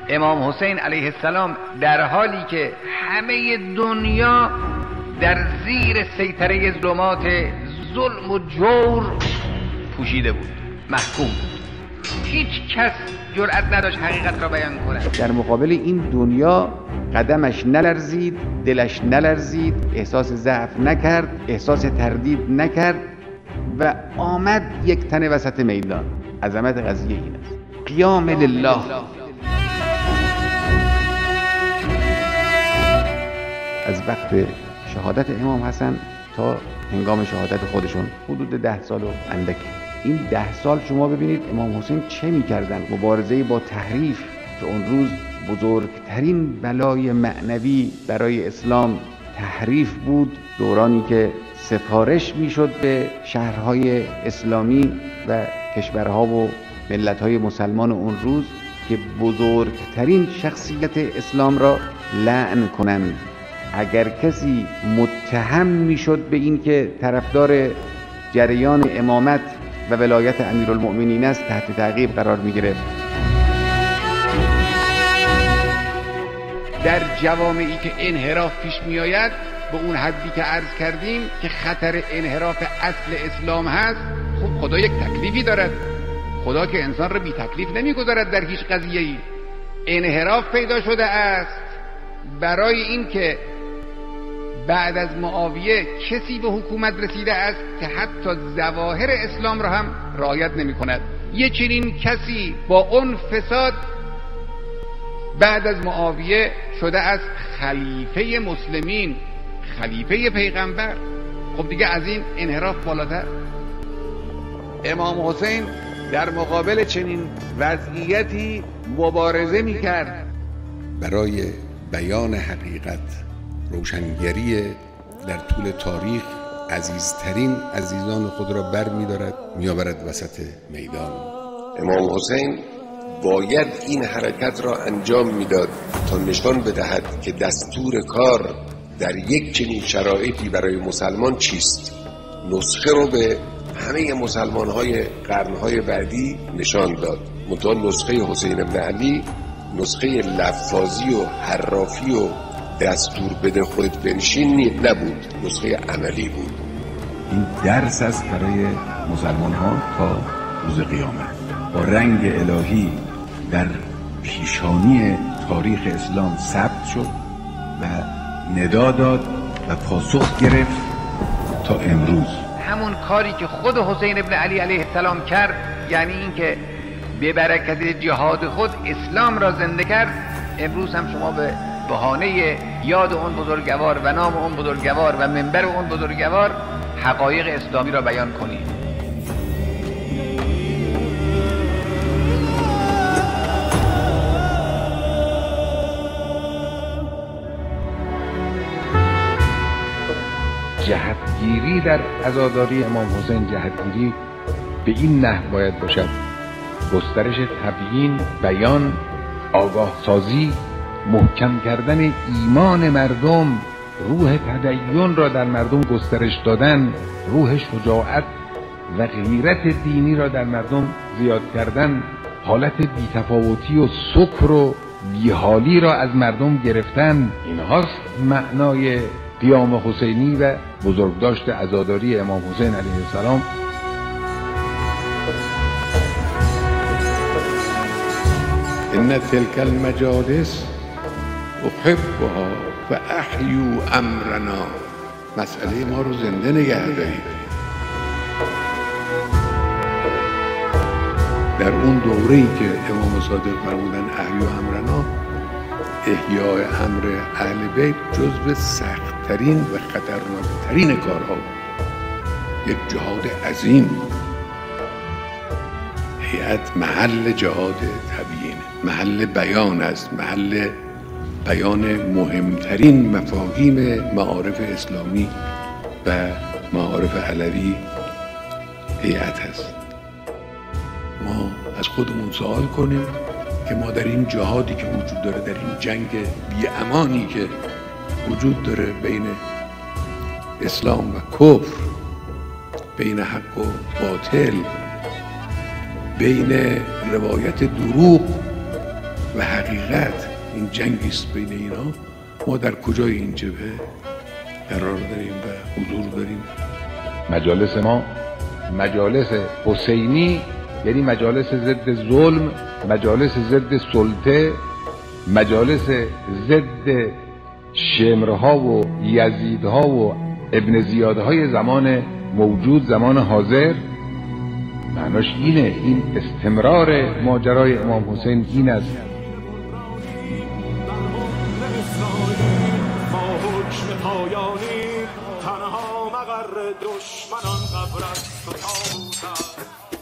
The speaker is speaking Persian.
امام حسین علیه السلام در حالی که همه دنیا در زیر سیطره ظلمات ظلم و جور پوشیده بود، محکوم بود، هیچ کس جرأت نداشت حقیقت را بیان کند. در مقابل این دنیا قدمش نلرزید، دلش نلرزید، احساس ضعف نکرد، احساس تردید نکرد و آمد یک تنه وسط میدان. عظمت قضیه این است. قیام لله. از وقت شهادت امام حسن تا هنگام شهادت خودشون حدود 10 سال و اندکی. این 10 سال شما ببینید امام حسین چه می‌کردن. مبارزه با تحریف که اون روز بزرگترین بلای معنوی برای اسلام تحریف بود، دورانی که سفارش میشد به شهرهای اسلامی و کشورها و ملت‌های مسلمان اون روز که بزرگترین شخصیت اسلام را لعن کنند. اگر کسی متهم میشد به این که طرفدار جریان امامت و ولایت امیرالمؤمنین است، تحت تعقیب قرار میگرفت. در جوامعی که انحراف پیش می آید به اون حدی که عرض کردیم که خطر انحراف اصل اسلام هست، خب خدا یک تکلیفی دارد. خدا که انسان را بی تکلیف نمی گذارد در هیچ قضیه‌ای. انحراف پیدا شده است برای این که بعد از معاویه کسی به حکومت رسیده است که حتی ظواهر اسلام را هم رعایت نمی کند. یه چنین کسی با اون فساد بعد از معاویه شده است خلیفه مسلمین، خلیفه پیغمبر. خب دیگه از این انحراف بالاتر. امام حسین در مقابل چنین وضعیتی مبارزه می‌کرد. برای بیان حقیقت، روشنگری در طول تاریخ عزیزترین عزیزان خود را بر می‌دارد، می‌آورد وسط میدان. امام حسین باید این حرکت را انجام میداد تا نشان بدهد که دستور کار در یک چنین شرایطی برای مسلمان چیست. نسخه رو به همه مسلمان‌های قرن‌های بعدی نشان داد. منتها نسخه حسین بن علی نسخه لفاظی و حرافی و دستور بده خودت بنشین نبود، نسخه عملی بود. این درس است برای مسلمان‌ها تا روز قیامت. با رنگ الهی در پیشانی تاریخ اسلام ثبت شد و ندا داد و پاسخ گرفت تا امروز. همون کاری که خود حسین ابن علی علیه السلام کرد، یعنی اینکه به برکت جهاد خود اسلام را زنده کرد، امروز هم شما به بهانه یاد اون بزرگوار و نام اون بزرگوار و منبر اون بزرگوار حقایق اسلامی را بیان کنید. جهتگیری در عزاداری امام حسین، جهتگیری به این نحو باید باشد: گسترش تبیین، بیان، آگاه سازی، محکم کردن ایمان مردم، روح تدین را در مردم گسترش دادن، روح شجاعت و غیرت دینی را در مردم زیاد کردن، حالت بی‌تفاوتی و سکر و بیحالی را از مردم گرفتن. اینهاست معنای قیام حسینی و بزرگداشت عزاداری امام حسین علیه السلام. ان تلك المجالس احبها و احیوا امرنا. مسئله ما رو زنده نگه دارید. در اون دوره‌ای که امام صادق فرمودن احیوا امرنا، احیای امر اهل بیت جزو سخت‌ترین و خطرناکترین کارها بود. یک جهاد عظیم. هیئت محل جهاد تبیین، محل بیان است، محل بیان مهمترین مفاهیم معارف اسلامی و معارف علوی هیئت است. ما از خودمون سوال کنیم که ما در این جهادی که وجود داره، در این جنگ بی‌امانی که وجود داره بین اسلام و کفر، بین حق و باطل، بین روایت دروغ و حقیقت این جنگی است بین اینا. ما در کجای این جبهه قرار داریم و حضور داریم؟ مجالس ما مجالس حسینی، یعنی مجالس ضد ظلم، مجالس ضد سلطه، مجالس ضد شمرها و یزیدها و ابن زیادهای زمان موجود، زمان حاضر. معناش اینه، این استمرار ماجرای امام حسین این است. تنها مقر دشمنان قبر است و تابوت است.